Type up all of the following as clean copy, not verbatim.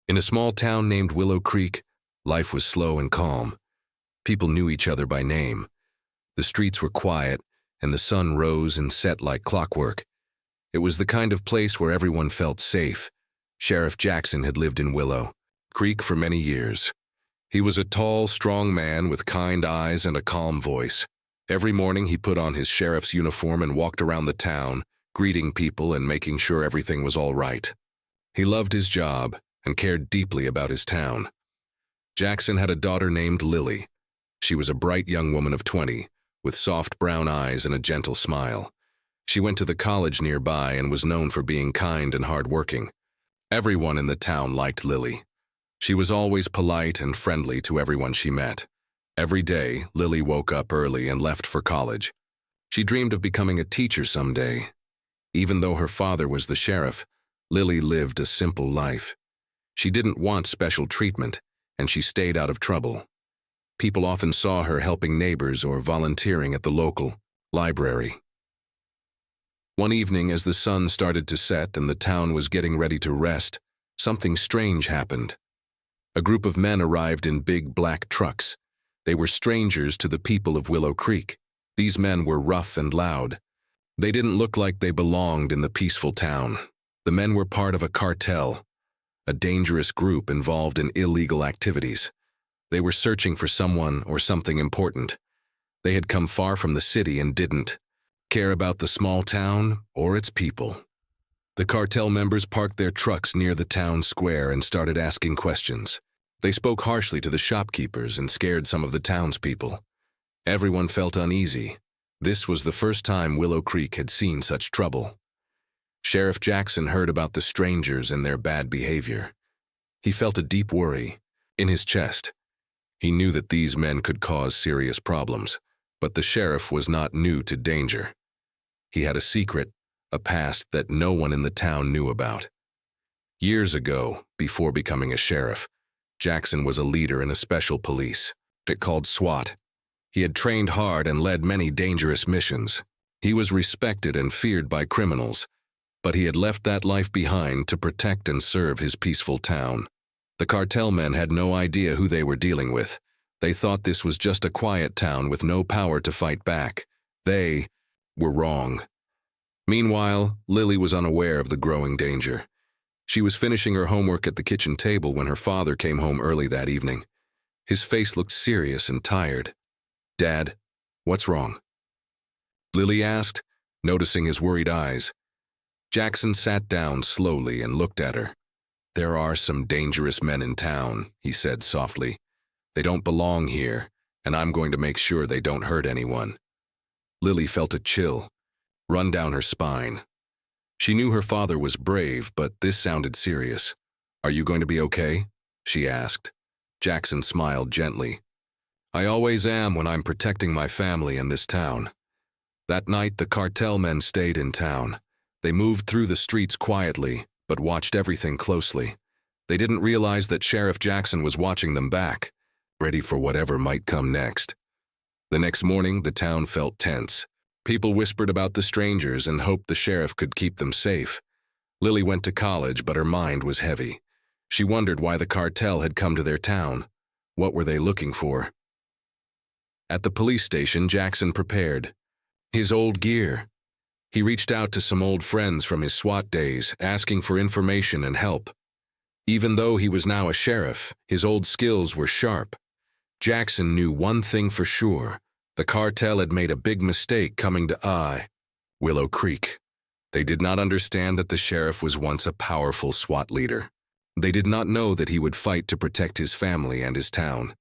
In a small town named Willow Creek, life was slow and calm. People knew each other by name. The streets were quiet, and the sun rose and set like clockwork. It was the kind of place where everyone felt safe. Sheriff Jackson had lived in Willow Creek for many years. He was a tall, strong man with kind eyes and a calm voice. Every morning he put on his sheriff's uniform and walked around the town, greeting people and making sure everything was all right. He loved his job and cared deeply about his town. Jackson had a daughter named Lily. She was a bright young woman of 20, with soft brown eyes and a gentle smile. She went to the college nearby and was known for being kind and hardworking. Everyone in the town liked Lily. She was always polite and friendly to everyone she met. Every day, Lily woke up early and left for college. She dreamed of becoming a teacher someday. Even though her father was the sheriff, Lily lived a simple life. She didn't want special treatment, and she stayed out of trouble. People often saw her helping neighbors or volunteering at the local library. One evening, as the sun started to set and the town was getting ready to rest, something strange happened. A group of men arrived in big black trucks. They were strangers to the people of Willow Creek. These men were rough and loud. They didn't look like they belonged in the peaceful town. The men were part of a cartel, a dangerous group involved in illegal activities. They were searching for someone or something important. They had come far from the city and didn't care about the small town or its people. The cartel members parked their trucks near the town square and started asking questions. They spoke harshly to the shopkeepers and scared some of the townspeople. Everyone felt uneasy. This was the first time Willow Creek had seen such trouble. Sheriff Jackson heard about the strangers and their bad behavior. He felt a deep worry in his chest. He knew that these men could cause serious problems, but the sheriff was not new to danger. He had a secret, a past that no one in the town knew about. Years ago, before becoming a sheriff, Jackson was a leader in a special police called SWAT. He had trained hard and led many dangerous missions. He was respected and feared by criminals, but he had left that life behind to protect and serve his peaceful town. The cartel men had no idea who they were dealing with. They thought this was just a quiet town with no power to fight back. They were wrong. Meanwhile, Lily was unaware of the growing danger. She was finishing her homework at the kitchen table when her father came home early that evening. His face looked serious and tired. "Dad, what's wrong?" Lily asked, noticing his worried eyes. Jackson sat down slowly and looked at her. "There are some dangerous men in town," he said softly. "They don't belong here, and I'm going to make sure they don't hurt anyone." Lily felt a chill run down her spine. She knew her father was brave, but this sounded serious. "Are you going to be okay?" she asked. Jackson smiled gently. "I always am when I'm protecting my family in this town." That night, the cartel men stayed in town. They moved through the streets quietly, but watched everything closely. They didn't realize that Sheriff Jackson was watching them back, ready for whatever might come next. The next morning, the town felt tense. People whispered about the strangers and hoped the sheriff could keep them safe. Lily went to college, but her mind was heavy. She wondered why the cartel had come to their town. What were they looking for? At the police station, Jackson prepared his old gear. He reached out to some old friends from his SWAT days, asking for information and help. Even though he was now a sheriff, his old skills were sharp. Jackson knew one thing for sure. The cartel had made a big mistake coming to Willow Creek. They did not understand that the sheriff was once a powerful SWAT leader. They did not know that he would fight to protect his family and his town.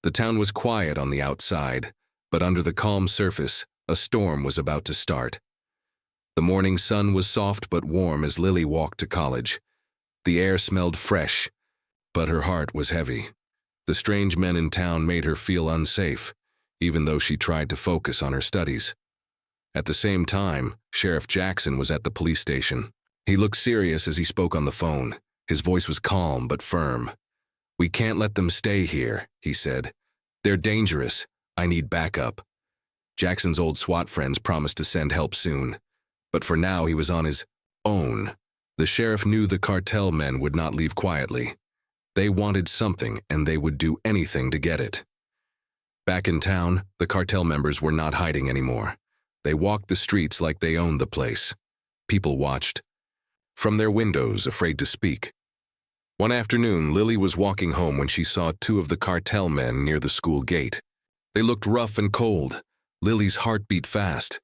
The town was quiet on the outside, but under the calm surface, a storm was about to start. The morning sun was soft but warm as Lily walked to college. The air smelled fresh, but her heart was heavy. The strange men in town made her feel unsafe, even though she tried to focus on her studies. At the same time, Sheriff Jackson was at the police station. He looked serious as he spoke on the phone. His voice was calm but firm. "We can't let them stay here," he said. "They're dangerous. I need backup." Jackson's old SWAT friends promised to send help soon, but for now he was on his own. The sheriff knew the cartel men would not leave quietly. They wanted something, and they would do anything to get it. Back in town, the cartel members were not hiding anymore. They walked the streets like they owned the place. People watched from their windows, afraid to speak. One afternoon, Lily was walking home when she saw two of the cartel men near the school gate. They looked rough and cold. Lily's heart beat fast.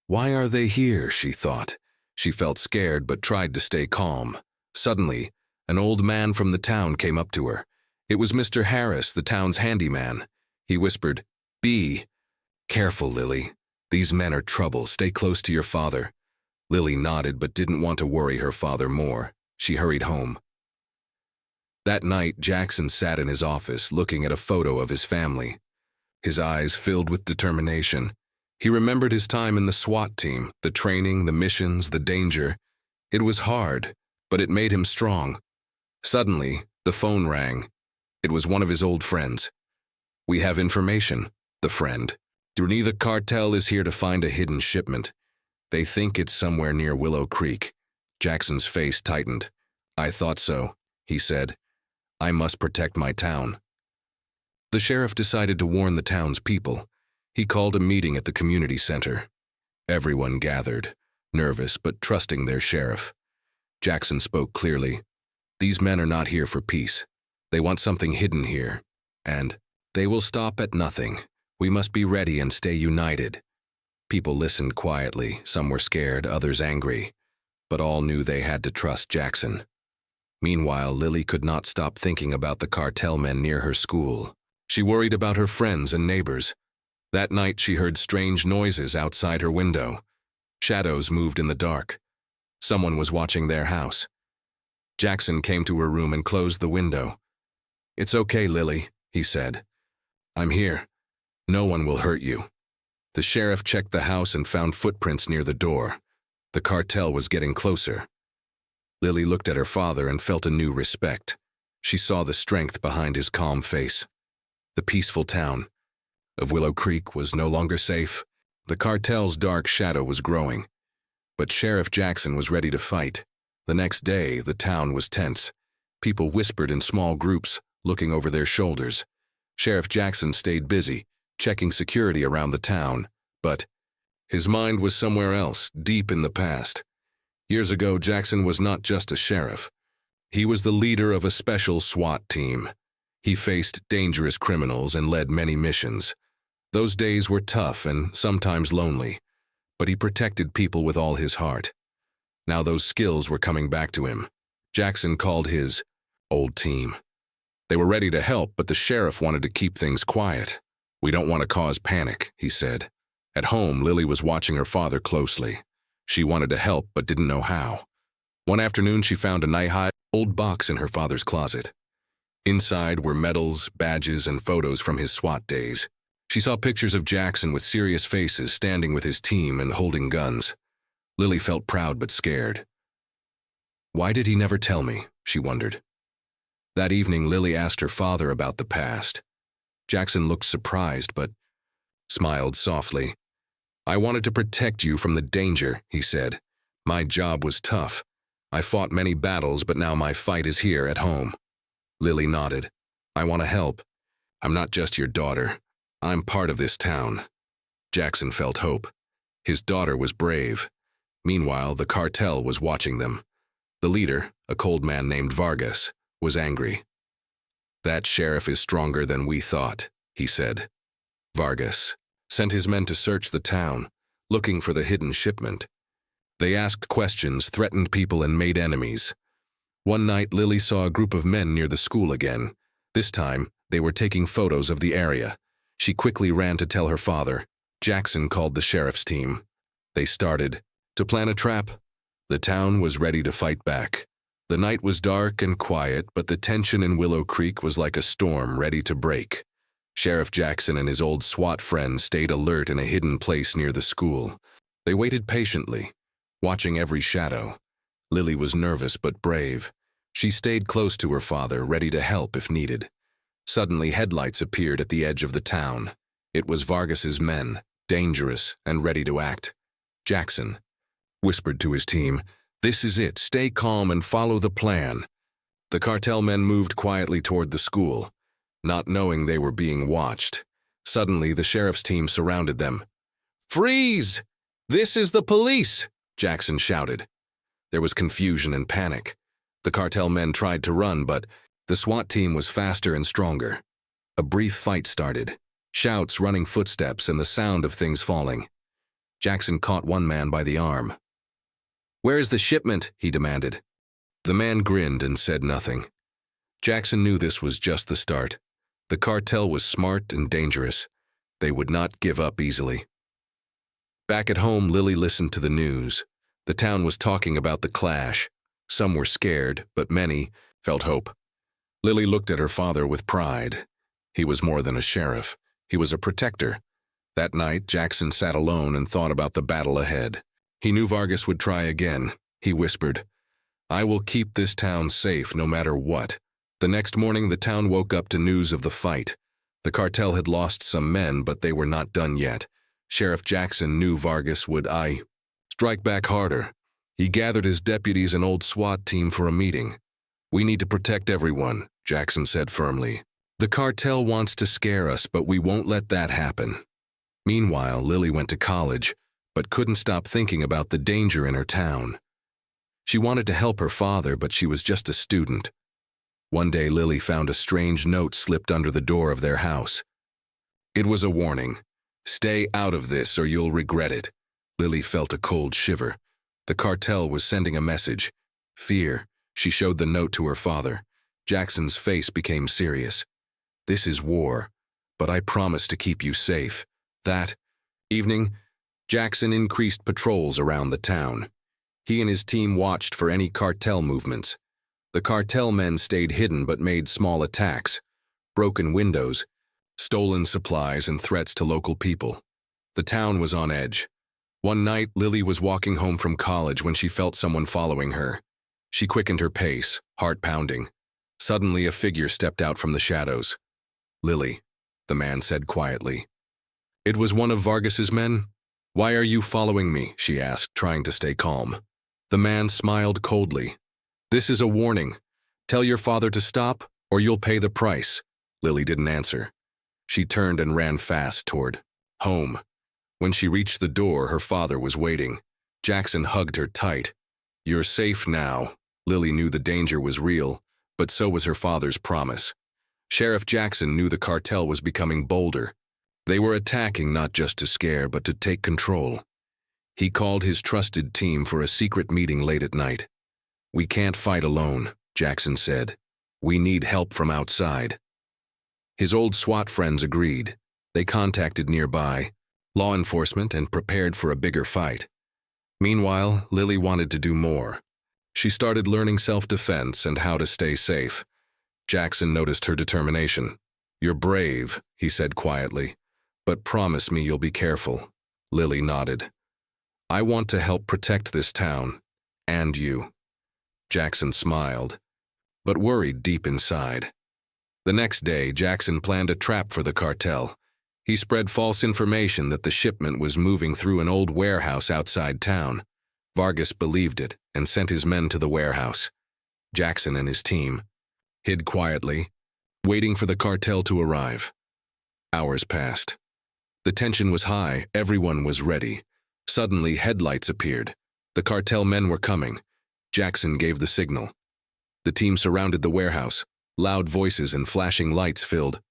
Why are they here, she thought. She felt scared but tried to stay calm. Suddenly, an old man from the town came up to her. It was Mr. Harris, the town's handyman. He whispered, "Be careful, Lily. These men are trouble. Stay close to your father." Lily nodded but didn't want to worry her father more. She hurried home. That night, Jackson sat in his office looking at a photo of his family. His eyes filled with determination. He remembered his time in the SWAT team, the training, the missions, the danger. It was hard, but it made him strong. Suddenly, the phone rang. It was one of his old friends. "We have information," the friend. "The cartel is here to find a hidden shipment. They think it's somewhere near Willow Creek." Jackson's face tightened. "I thought so," he said. "I must protect my town." The sheriff decided to warn the town's people. He called a meeting at the community center. Everyone gathered, nervous but trusting their sheriff. Jackson spoke clearly. "These men are not here for peace. They want something hidden here, and they will stop at nothing. We must be ready and stay united." People listened quietly. Some were scared, others angry, but all knew they had to trust Jackson. Meanwhile, Lily could not stop thinking about the cartel men near her school. She worried about her friends and neighbors. That night, she heard strange noises outside her window. Shadows moved in the dark. Someone was watching their house. Jackson came to her room and closed the window. "It's okay, Lily," he said. "I'm here. No one will hurt you." The sheriff checked the house and found footprints near the door. The cartel was getting closer. Lily looked at her father and felt a new respect. She saw the strength behind his calm face. The peaceful town of Willow Creek was no longer safe. The cartel's dark shadow was growing. But Sheriff Jackson was ready to fight. The next day, the town was tense. People whispered in small groups, looking over their shoulders. Sheriff Jackson stayed busy, checking security around the town, but his mind was somewhere else, deep in the past. Years ago, Jackson was not just a sheriff. He was the leader of a special SWAT team. He faced dangerous criminals and led many missions. Those days were tough and sometimes lonely, but he protected people with all his heart. Now those skills were coming back to him. Jackson called his old team. They were ready to help, but the sheriff wanted to keep things quiet. "We don't want to cause panic," he said. At home, Lily was watching her father closely. She wanted to help, but didn't know how. One afternoon, she found a knee-high old box in her father's closet. Inside were medals, badges, and photos from his SWAT days. She saw pictures of Jackson with serious faces standing with his team and holding guns. Lily felt proud but scared. Why did he never tell me? She wondered. That evening, Lily asked her father about the past. Jackson looked surprised but smiled softly. "I wanted to protect you from the danger," he said. "My job was tough. I fought many battles, but now my fight is here at home." Lily nodded. "I want to help. I'm not just your daughter. I'm part of this town." Jackson felt hope. His daughter was brave. Meanwhile, the cartel was watching them. The leader, a cold man named Vargas, was angry. "That sheriff is stronger than we thought," he said. Vargas sent his men to search the town, looking for the hidden shipment. They asked questions, threatened people, and made enemies. One night, Lily saw a group of men near the school again. This time, they were taking photos of the area. She quickly ran to tell her father. Jackson called the sheriff's team. They started to plan a trap. The town was ready to fight back. The night was dark and quiet, but the tension in Willow Creek was like a storm ready to break. Sheriff Jackson and his old SWAT friends stayed alert in a hidden place near the school. They waited patiently, watching every shadow. Lily was nervous but brave. She stayed close to her father, ready to help if needed. Suddenly, headlights appeared at the edge of the town. It was Vargas's men, dangerous and ready to act. Jackson whispered to his team, "This is it. Stay calm and follow the plan." The cartel men moved quietly toward the school, not knowing they were being watched. Suddenly, the sheriff's team surrounded them. "Freeze! This is the police!" Jackson shouted. There was confusion and panic. The cartel men tried to run, but the SWAT team was faster and stronger. A brief fight started. Shouts, running footsteps, and the sound of things falling. Jackson caught one man by the arm. "Where's the shipment?" he demanded. The man grinned and said nothing. Jackson knew this was just the start. The cartel was smart and dangerous. They would not give up easily. Back at home, Lily listened to the news. The town was talking about the clash. Some were scared, but many felt hope. Lily looked at her father with pride. He was more than a sheriff. He was a protector. That night, Jackson sat alone and thought about the battle ahead. He knew Vargas would try again. He whispered, "I will keep this town safe no matter what." The next morning, the town woke up to news of the fight. The cartel had lost some men, but they were not done yet. Sheriff Jackson knew Vargas would strike back harder. He gathered his deputies and old SWAT team for a meeting. "We need to protect everyone," Jackson said firmly. "The cartel wants to scare us, but we won't let that happen." Meanwhile, Lily went to college, but couldn't stop thinking about the danger in her town. She wanted to help her father, but she was just a student. One day, Lily found a strange note slipped under the door of their house. It was a warning. "Stay out of this or you'll regret it." Lily felt a cold shiver. The cartel was sending a message. Fear. She showed the note to her father. Jackson's face became serious. "This is war, but I promise to keep you safe." That evening, Jackson increased patrols around the town. He and his team watched for any cartel movements. The cartel men stayed hidden but made small attacks. Broken windows, stolen supplies, and threats to local people. The town was on edge. One night, Lily was walking home from college when she felt someone following her. She quickened her pace, heart pounding. Suddenly, a figure stepped out from the shadows. "Lily," the man said quietly. It was one of Vargas's men. "Why are you following me?" she asked, trying to stay calm. The man smiled coldly. "This is a warning. Tell your father to stop, or you'll pay the price." Lily didn't answer. She turned and ran fast toward home. When she reached the door, her father was waiting. Jackson hugged her tight. "You're safe now." Lily knew the danger was real, but so was her father's promise. Sheriff Jackson knew the cartel was becoming bolder. They were attacking not just to scare, but to take control. He called his trusted team for a secret meeting late at night. "We can't fight alone," Jackson said. "We need help from outside." His old SWAT friends agreed. They contacted nearby law enforcement and prepared for a bigger fight. Meanwhile, Lily wanted to do more. She started learning self-defense and how to stay safe. Jackson noticed her determination. "You're brave," he said quietly, "but promise me you'll be careful." Lily nodded. "I want to help protect this town, and you." Jackson smiled, but worried deep inside. The next day, Jackson planned a trap for the cartel. He spread false information that the shipment was moving through an old warehouse outside town. Vargas believed it and sent his men to the warehouse. Jackson and his team hid quietly, waiting for the cartel to arrive. Hours passed. The tension was high, everyone was ready. Suddenly, headlights appeared. The cartel men were coming. Jackson gave the signal. The team surrounded the warehouse. Loud voices and flashing lights filled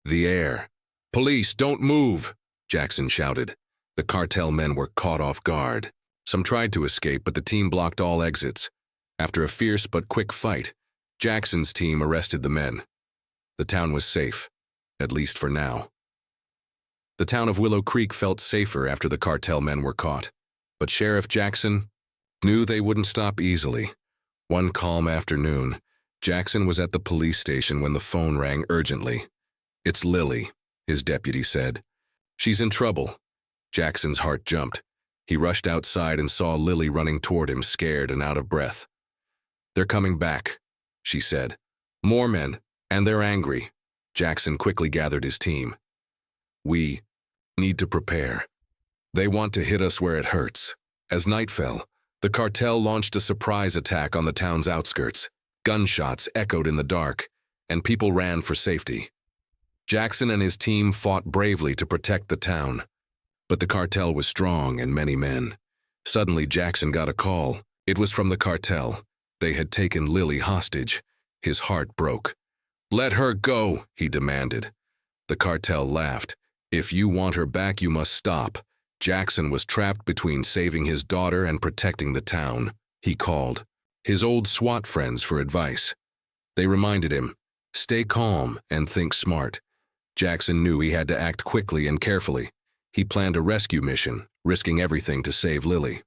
the air. "Police, don't move!" Jackson shouted. The cartel men were caught off guard. Some tried to escape, but the team blocked all exits. After a fierce but quick fight, Jackson's team arrested the men. The town was safe, at least for now. The town of Willow Creek felt safer after the cartel men were caught. But Sheriff Jackson knew they wouldn't stop easily. One calm afternoon, Jackson was at the police station when the phone rang urgently. "It's Lily," his deputy said. "She's in trouble." Jackson's heart jumped. He rushed outside and saw Lily running toward him, scared and out of breath. "They're coming back," she said. "More men, and they're angry." Jackson quickly gathered his team. "We need to prepare. They want to hit us where it hurts." As night fell, the cartel launched a surprise attack on the town's outskirts. Gunshots echoed in the dark, and people ran for safety. Jackson and his team fought bravely to protect the town. But the cartel was strong and many men. Suddenly, Jackson got a call. It was from the cartel. They had taken Lily hostage. His heart broke. "Let her go," he demanded. The cartel laughed. "If you want her back, you must stop." Jackson was trapped between saving his daughter and protecting the town. He called his old SWAT friends for advice. They reminded him, "Stay calm and think smart." Jackson knew he had to act quickly and carefully. He planned a rescue mission, risking everything to save Lily.